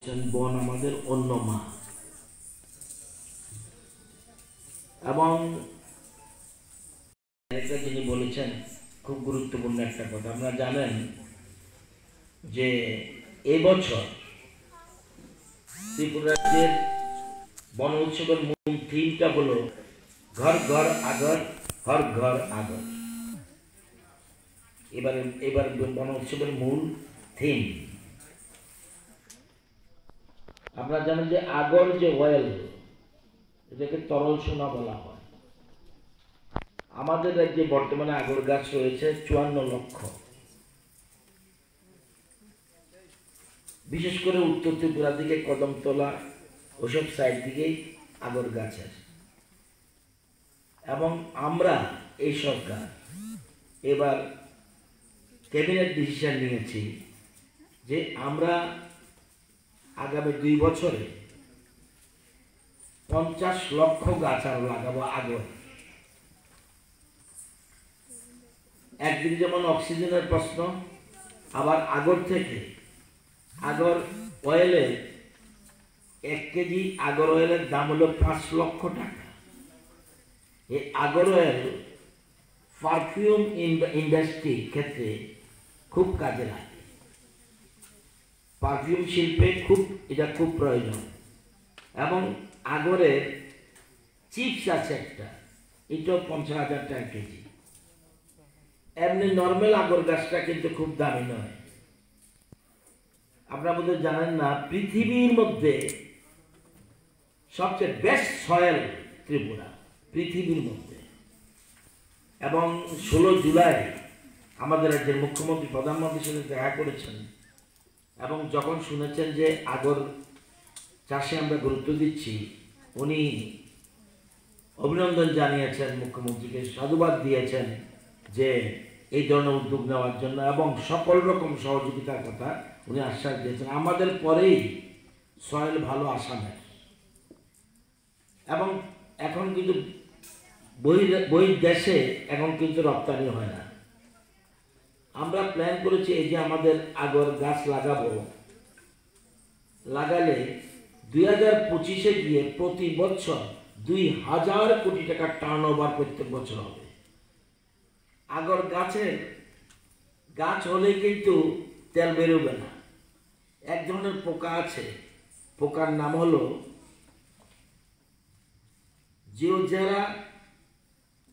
বন আমাদের অন্য মা এবং একটা যিনি বলেছেন খুব গুরুত্বপূর্ণ একটা কথা। আপনারা জানেন যে এবছর ত্রিপুরা রাজ্যের বন উৎসবের মূল থিমটা হলো ঘর ঘর আগর, হর ঘর আগর। এবার বন উৎসবের মূল থিম আপনারা জানেন যে আগর যে ওয়েল, এটাকে তরল সোনা বলা হয়। আমাদের রাজ্যে বর্তমানে আগর গাছ রয়েছে 54 লক্ষ। বিশেষ করে উত্তর ত্রিপুরা দিকে কদমতলা ওসব সাইড দিকেই আগর গাছ আছে। এবং আমরা এই সরকার এবার ক্যাবিনেট ডিসিশন নিয়েছি যে আমরা আগামী 2 বছরে 50 লক্ষ গাছ আর লাগাবো আগর। একদিকে যেমন অক্সিজেনের প্রশ্ন, আবার আগর থেকে আগর অয়েলের 1 কেজি আগর অয়েলের দাম হলো 5 লক্ষ টাকা। এই আগর অয়েল পারফিউম ইন্ডাস্ট্রি ক্ষেত্রে খুব কাজে লাগে। পারফিউম শিল্পে এটা খুব প্রয়োজন। এবং আগরের চিপস আছে একটা, এটাও 50,000 টাকা কেজি। এমনি নর্মাল আগর গাছটা কিন্তু খুব দামি নয়। আপনারা বোধহয় জানেন না, পৃথিবীর মধ্যে সবচেয়ে বেস্ট সয়েল ত্রিপুরা পৃথিবীর মধ্যে। এবং 16 জুলাই আমাদের রাজ্যের মুখ্যমন্ত্রী প্রধানমন্ত্রীর সাথে দেখা করেছেন এবং যখন শুনেছেন যে আগর চাষে আমরা গুরুত্ব দিচ্ছি, উনি অভিনন্দন জানিয়েছেন, মুখ্যমন্ত্রীকে সাধুবাদ দিয়েছেন যে এই ধরনের উদ্যোগ নেওয়ার জন্য এবং সকল রকম সহযোগিতার কথা উনি আশ্বাস দিয়েছেন। আমাদের পরেই সয়েল ভালো আসামের। এবং এখন কিন্তু বহির দেশে এখন কিন্তু রপ্তানি হয় না। আমরা প্ল্যান করেছি এই যে আমাদের আগর গাছ লাগালে 2025-এ গিয়ে প্রতি বছর 2000 কোটি টাকা টার্নওভার প্রত্যেক বছর হবে। আগর গাছ হলেই কিন্তু তেল বেরোবে না। এক ধরনের পোকা আছে, পোকার নাম হলো জিওজেরা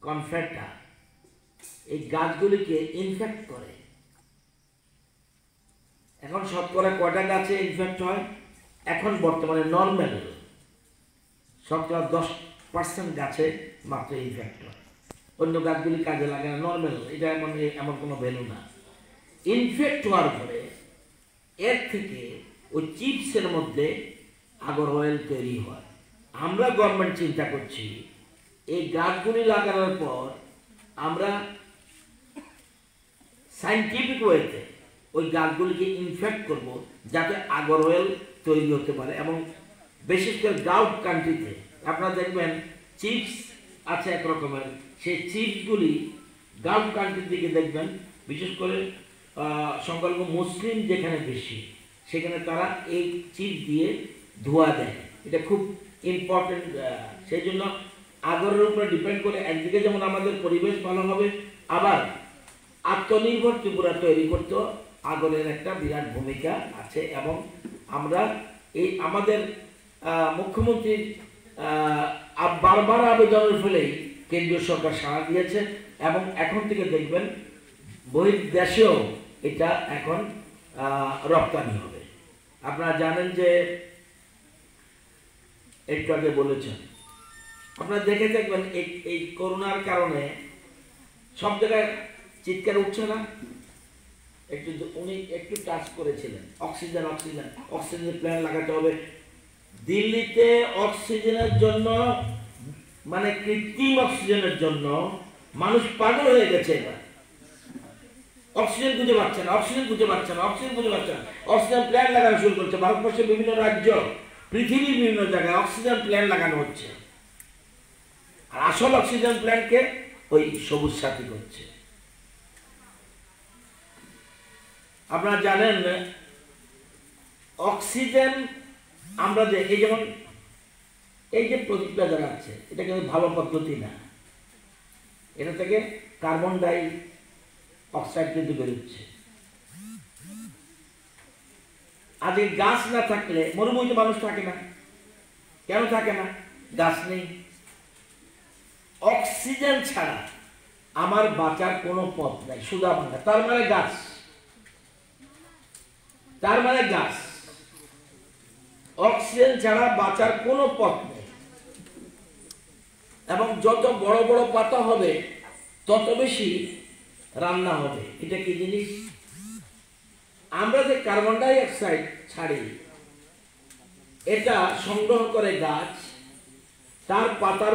কনফেটা। এই গাছগুলিকে ইনফেক্ট করে। এখন শতকরা কয়টা গাছে ইনফেক্ট হয়? এখন বর্তমানে নর্মাল শতকরা 10% গাছে মাত্র ইনফেক্ট হয়। অন্য গাছগুলি কাজে লাগে না, নর্মাল। এটা এমন কোনো ভ্যালু না। ইনফেক্ট হওয়ার পরে এর থেকে ওই চিপসের মধ্যে আগর অয়েল তৈরি হয়। আমরা গভর্নমেন্ট চিন্তা করছি এই গাছগুলি লাগানোর পর আমরা সাইন্টিফিক ওয়েতে ওই গাছগুলিকে ইনফেক্ট করব যাতে আগর অয়েল তৈরি হতে পারে। এবং বিশেষ করে গাউট কান্ট্রিতে আপনারা দেখবেন চিপস আছে এক রকমের, সেই চিপসগুলি গাউট কান্ট্রির দিকে দেখবেন, বিশেষ করে সংখ্যালঘু মুসলিম যেখানে বেশি, সেখানে তারা এই চিপস দিয়ে ধোয়া দেয়। এটা খুব ইম্পর্টেন্ট। সেই জন্য আগরের উপরে ডিপেন্ড করে একদিকে যেমন আমাদের পরিবেশ ভালো হবে, আবার আত্মনির্ভর ত্রিপুরা তৈরি করতেও আগরের একটা বিরাট ভূমিকা আছে। এবং আমরা এই আমাদের মুখ্যমন্ত্রীর বারবার আবেদনের ফলেই কেন্দ্রীয় সরকার সাড়া দিয়েছে এবং এখন থেকে দেখবেন বহির্দেশেও এটা এখন রপ্তানি হবে। আপনারা জানেন যে একটু আগে বলেছেন, আপনারা দেখে দেখবেন এই করোনার কারণে সব জায়গায় চিৎকার উঠছে না? উনি একটু টাচ করেছিলেন অক্সিজেনের প্ল্যান লাগাতে হবে। দিল্লিতে অক্সিজেনের জন্য, মানে কৃত্রিম অক্সিজেনের জন্য মানুষ পাগল হয়ে গেছে। এবার অক্সিজেন খুঁজে পাচ্ছে না। অক্সিজেন প্ল্যান লাগানো শুরু করছে। ভারতবর্ষের বিভিন্ন রাজ্য, পৃথিবীর বিভিন্ন জায়গায় অক্সিজেন প্ল্যান লাগানো হচ্ছে। আর আসল অক্সিজেন প্ল্যান্টকে ওই সবুজ সাথী করছে। আপনারা জানেন অক্সিজেন আমরা যে এই যেমন এই যে প্রদীপটা যারা আছে এটা কিন্তু ভালো পদ্ধতি না, এটা থেকে কার্বন ডাই অক্সাইড কিন্তু বেরোচ্ছে। আজ এই গাছ না থাকলে মরুভূমিতে মানুষ থাকে না। কেন থাকে না? গাছ নেই। অক্সিজেন ছাড়া আমার বাঁচার কোনো পথ নাই, সুদা বাংলা। তার মানে গাছ, তার মানে গাছ। অক্সিজেন ছাড়া বাঁচার কোনো পথ নেই। এবং যত বড় বড় পাতা হবে তত বেশি রান্না হবে। এটা কি জিনিস? আমরা যে কার্বন ডাই অক্সাইড ছাড়ি এটা সংগ্রহ করে গাছ, তার পাতার